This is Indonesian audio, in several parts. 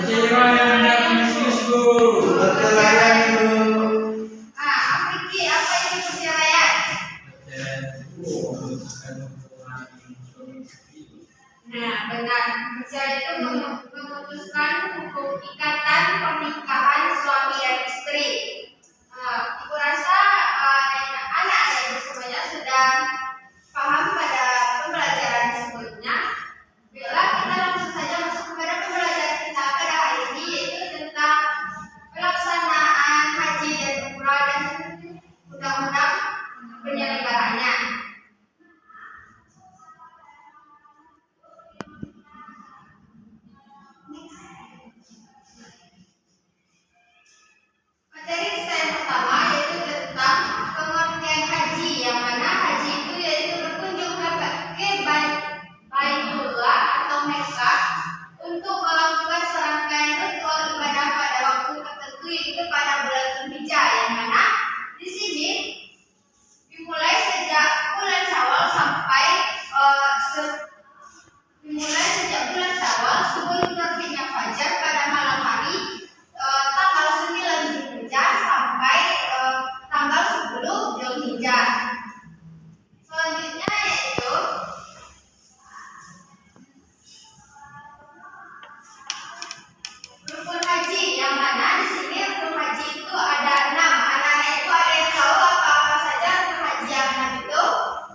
Percayaan dan Yesusku. Perceraian itu. Afiki, apa itu perceraian? Benar. Perceraian itu memutuskan hukum ikatan pernikahan suami dan istri. Ibu rasa anak-anak ibu semuanya sudah paham pada pembelajaran sebelumnya. Bila kita langsung saja masuk kepada pembelajaran kita pada hari ini, yaitu tentang pelaksanaan haji dan umrah dan undang-undang penyelenggaraannya. Materi kita yang pertama yaitu tentang pengertian haji, yang mana haji itu yaitu berkunjung ke Baitullah atau Mekah untuk melakukan serangkaian ritual ibadah pada waktu tertentu, yaitu pada bulan Dzulhijjah, yang mana di sini dimulai sejak bulan Syawal sampai sebelum terbitnya fajar pada malam hari tanggal 9 Dzulhijjah sampai tanggal 10 Dzulhijjah. Selanjutnya yaitu rukun haji, yang mana di sini rukun haji itu ada 6. Anak-anak itu ada yang tahu apa saja rukun haji yang 6 itu?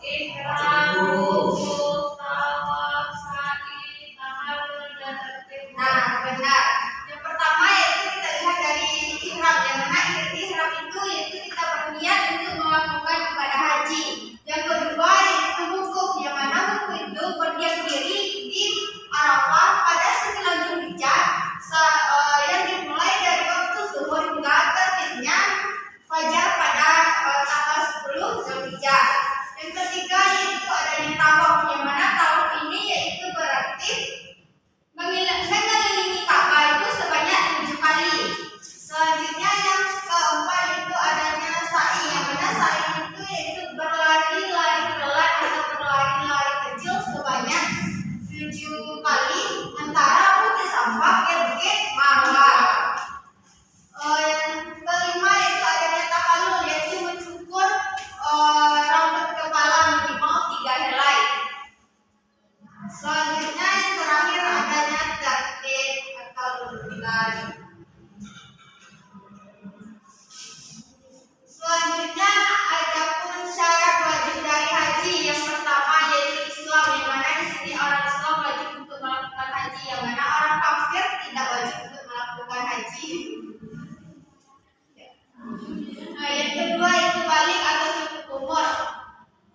Ihram, wukuf, tawaf, sa'i, tahallul, dan tertib. Benar. Yang pertama yaitu kita lihat dari ihram, yang mana ihram itu yaitu kita berniat untuk melakukan ibadah haji. Yang kedua yaitu wukuf, yang mana wukuf itu berdiam diri di Arafah pada 9 Dzulhijjah yang dimulai dari waktu zuhur hingga terbitnya fajar pada tanggal 10 Dzulhijjah. Yang ketiga yaitu adanya tawaf, yang mana tawaf ini yaitu berarti mengelilingi Ka'bah itu sebanyak 7 kali. Selanjutnya yang keempat itu adanya sa'i, yang mana sa'i itu yaitu berlari-lari pelan atau berlari-lari kecil sebanyak 7 kali antara Bukit Sampah ke Bukit Marwah. Yang kelima itu adanya tahallul, yaitu mencukur rambut kepala minimal 3 helai. Selanjutnya yang terakhir adanya tertib atau lurus. Selanjutnya ada pun syarat wajib dari haji. Yang pertama yaitu Islam, yang mana di sini orang Islam wajib untuk melakukan haji, yang mana orang kafir tidak wajib untuk melakukan haji. Yang kedua yaitu balik atau cukup umur.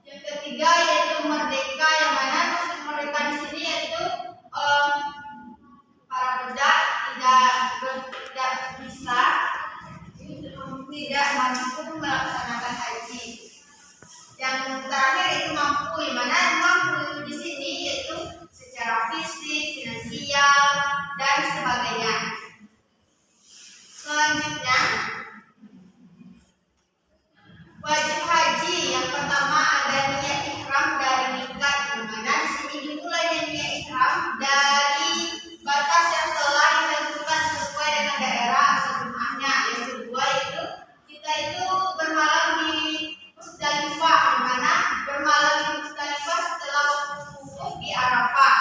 Yang ketiga yaitu merdeka, yang mana maksud merdeka di sini yaitu para budak tidak bisa tidak mampu melaksanakan haji. Yang terakhir itu mampu, yang mana mampu di sini yaitu secara fisik, finansial, dan sebagainya. Selanjutnya wajib haji, yang pertama ada niat ihram dari miqat, yang mana di sini dimulai dengan niat ihram dari batas yang telah ditentukan sesuai dengan daerah asal jemaahnya. Yang kedua itu kita itu bermalam di Musdalifah, yang mana bermalam di Musdalifah setelah wukuf di Arafah.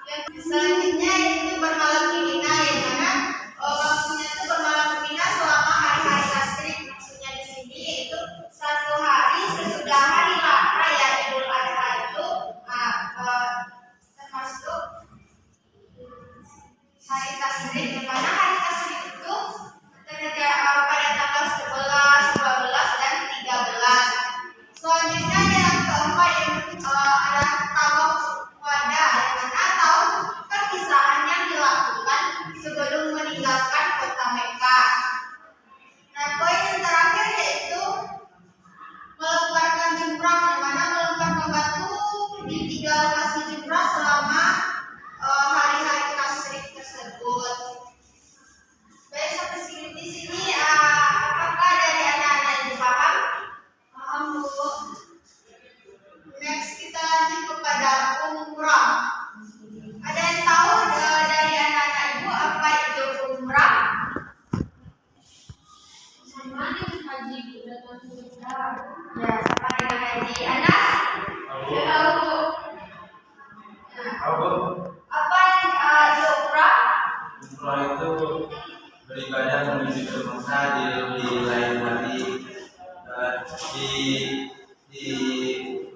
Yang selanjutnya itu bermalam di Mina, yang mana maksudnya itu bermalam di Mina selama hari-hari tasyrik. Maksudnya di sini yaitu 1 hari sesudah hari raya Idul Adha itu termasuk hari tasyrik, yang mana hari tasyrik itu pada tanggal 11, 12, dan 13. Selanjutnya yang keempat ada tawaf wada, yang mana tawaf perpisahan yang dilakukan sebelum meninggalkan kota Mekah. Poin yang terakhir yaitu melemparkan jumrah, yang mana melemparkan batu di 3 lokasi jumrah selama hari-hari tasyrik tersebut. Baik, sampai di sini apakah dari anak-anak yang paham? Paham, Bu. Next kita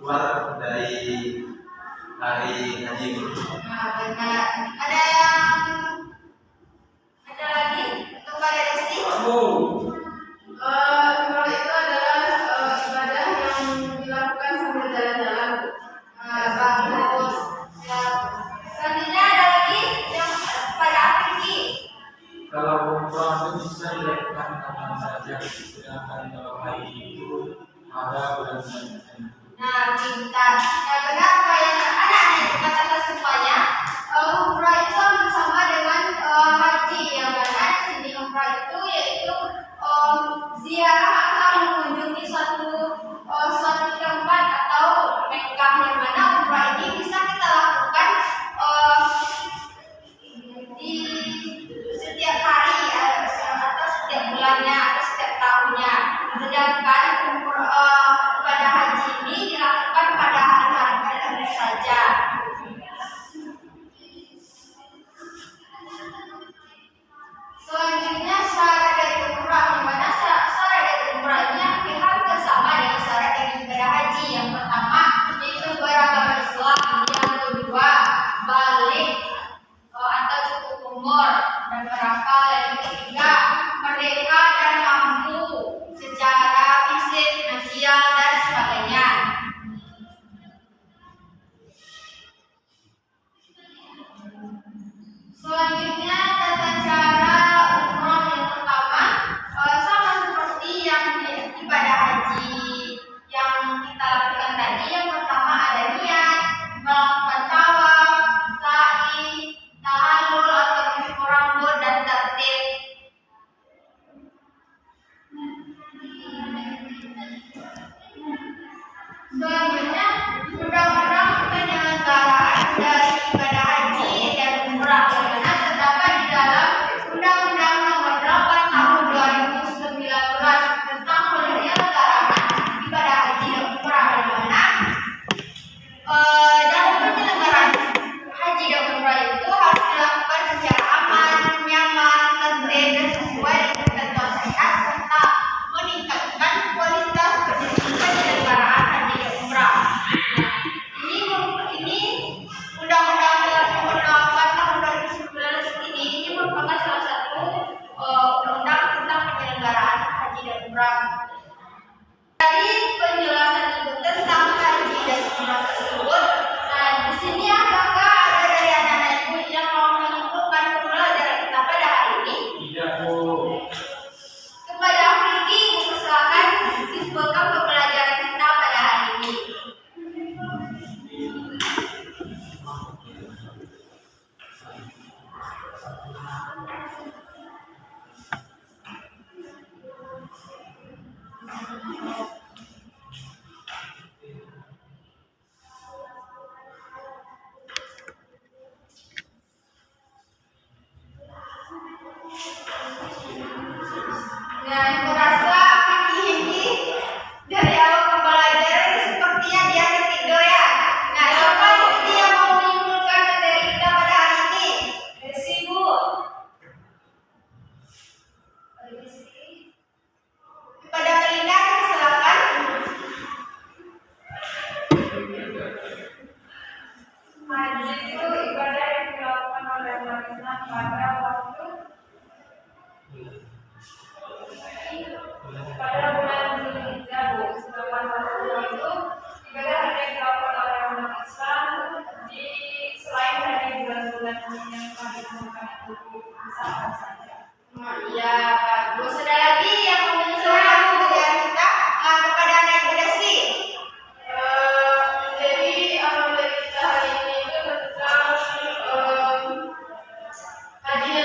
keluar dari hari haji. Nah, benar. Ada lagi untuk pada Desti? Umrah itu adalah ibadah yang dilakukan sambil jalan-jalan. Bagus. Ya. Selanjutnya ada lagi yang pada Afiki. Kalau umroh itu bisa dilakukan kapan saja, sedangkan kalau haji itu ada bulan-bulan. Nah, pintar. Ya, benar apa yang anak-anak katakan semuanya. Umrah itu hampir sama dengan haji, yang mana di sini umrah itu yaitu ziarah atau mengunjungi suatu tempat atau Mekah, yang mana umrah ini bisa kita lakukan di setiap hari atau setiap bulannya atau setiap tahunnya. Sedangkan pada haji ini dilakukan pada hari-hari tertentu saja. Selanjutnya syarat dari umrah, di mana syarat dari umrah ini hampir sama dengan syarat dari ibadah haji. Yang pertama yaitu beragama Islam, yang kedua balik atau cukup umur dan berakal, yang ketiga merdeka dan mampu secara fisik, finansial dan sebagainya. Selanjutnya tata cara umroh yang pertama sama seperti yang di ibadah haji yang kita lakukan tadi. Yang pertama ada niat, melakukan tawaf, sa'i, tahallul atau mencukur rambut dan tertib. Selanjutnya undang-undang penyelenggaraan dari ibadah haji dan umrah, yang mana terdapat di dalam Undang-Undang Nomor 8 Tahun 2019 tentang penyelenggaraan ibadah haji dan umrah, yang mana dalam penyelenggaraan haji dan umrah itu harus dilakukan secara aman, nyaman, tertib dan sesuai dengan ketentuan syariat, serta meningkatkan kualitas penyelenggaraan haji dan umrah. Ini Undang-Undang Nomor 8 Tahun 2019 ini merupakan salah satu undang-undang tentang penyelenggaraan haji dan umrah. Dari penjelasan ibu tentang haji dan umrah tersebut, nah di sini apakah ada dari anak-anak ibu yang mau menyimpulkan pembelajaran kita pada hari ini? Tidak, Bu. Kepada Afriki, ibu persilakan simpulkan pembelajaran kita pada hari ini. Nah, aku rasa Afriki ini dari awal pembelajaran sepertinya dia ketidur ya. Nah, siapa di sini yang mau menyimpulkan materi kita pada hari ini? Desi, Bu. Kepada Melinda, silakan. Haji itu ibadah yang dilakukan oleh umat Islam pada bulan Zulhijjah. Sedangkan itu ibadah haji yang dilakukan oleh umat Islam di selain dari bulan-bulan yang kami temukan itu bisa apa saja. Iya, bagus. Ada lagi yang mau menyimpulkan pembelajaran kita kepada anak ibu Desi? Jadi alhamdulillah kita hari ini itu tentang haji dan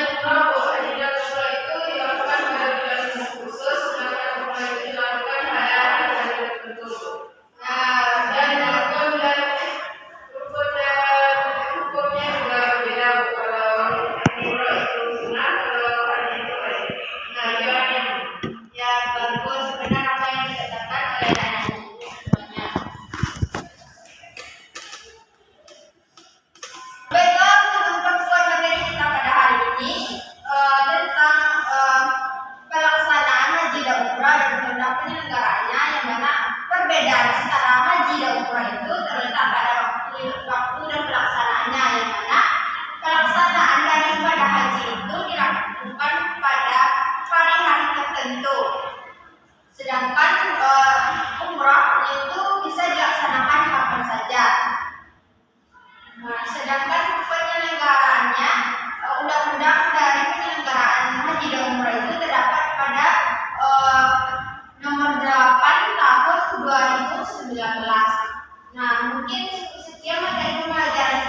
Nah, mungkin sekian materi pembelajaran